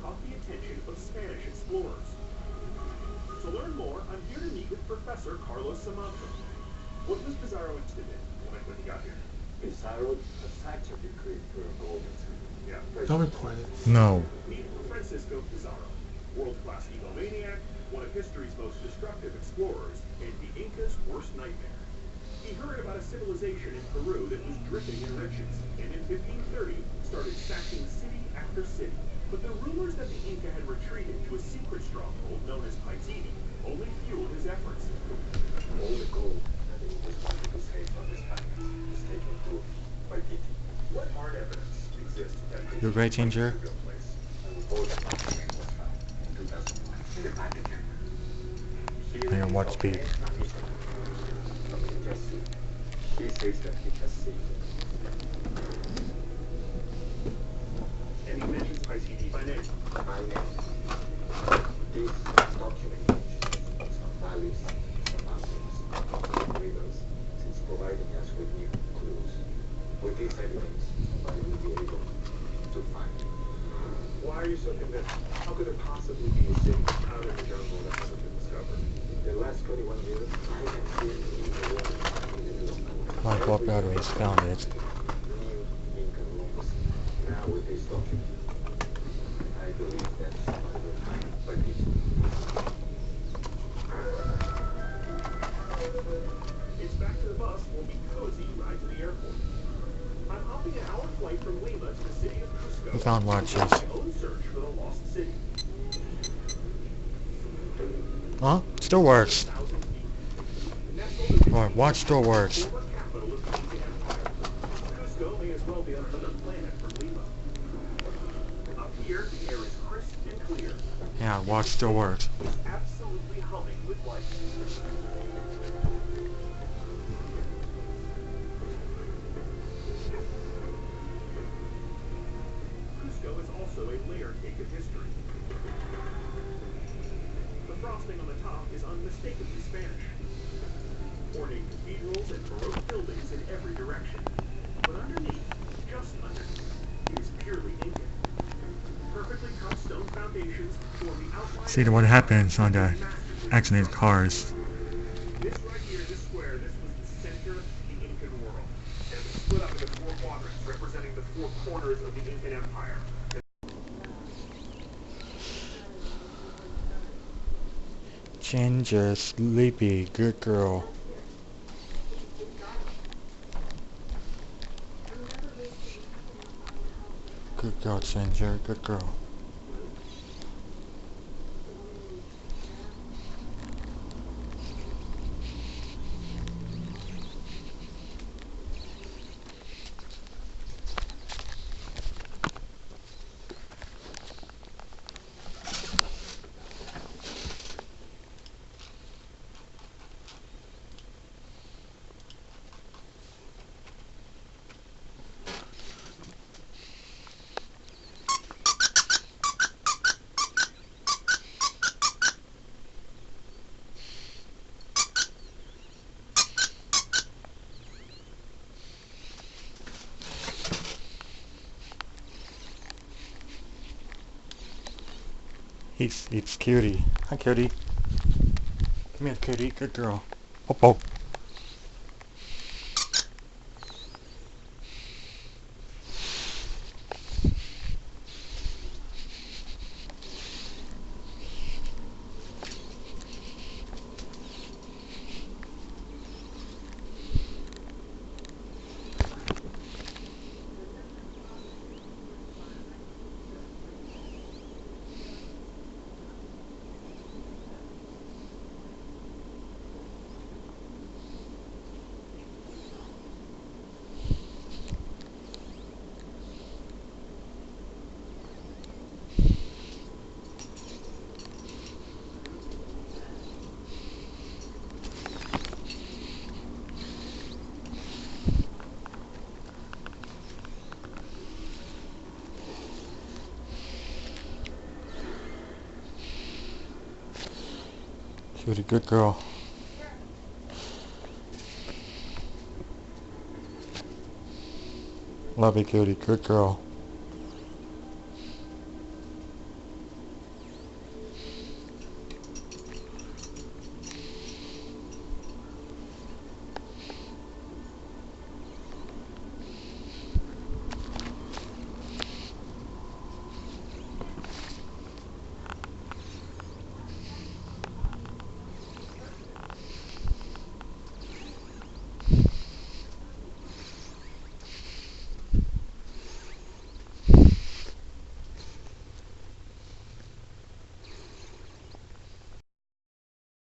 caught the attention of Spanish explorers. To learn more, I'm here to meet with Professor Carlos Samantha. What was Pizarro interested in when he got here? Pizarro attacked a decree for a gold. Yeah. Don't report it. No. Meet Francisco Pizarro, world-class egomaniac, one of history's most destructive explorers, and the Inca's worst nightmare. He heard about a civilization in Peru that was dripping in riches, and in 1530 started sacking city after city. But the rumors that the Inca had retreated to a secret stronghold known as Paitini only fueled his efforts. All the gold that the Incas wanted to save from this pack is taken to Paititi. What hard evidence exists that You're great, Ginger. real place? A report of Paitini was found in 2001 in the Vatican. I can watch speed. He says that he has seen it. And he mentions Paitini by name. My name. This document mentions some valleys, some mountains, some rivers, since providing us with new clues. With this evidence, somebody will be able to find it. Why are you so convinced? How could there possibly be a city out in the jungle that hasn't been discovered? In the last 21 years, I have seen in the world in the development. My block batteries found it. New Inca ruins. Now with this document, I believe that somebody will find Paititi. It's back to the bus for me cozy ride to the airport. I'm hopping an hour flight from Lima to the city of Cusco. We found watches. My own search for the lost city. Huh? Still works. 1,000 feet. Nestled in Alright, watch still works. former capital of the Inca Empire. Cusco may as well be on another planet from Lima. Up here, the air is crisp and clear. Yeah, watch still works. It's absolutely humming with life. Cusco is also a layer cake of history. The frosting on the top is unmistakably Spanish. Ornate cathedrals and Baroque buildings in every direction. But underneath, just underneath, is purely Incan. Perfectly cut stone foundations form the outline. See what happens on the accident cars. This right here, this square, this was the center of the Incan world. And it was split up into four quadrants representing the four corners of the Incan Empire. Ginger, sleepy, good girl. Good girl, Ginger, good girl. It's Cutie. Hi, Cutie. Come here, Cutie. Good girl. Oh, oh. Cutie, good girl. Love you, Cutie, good girl.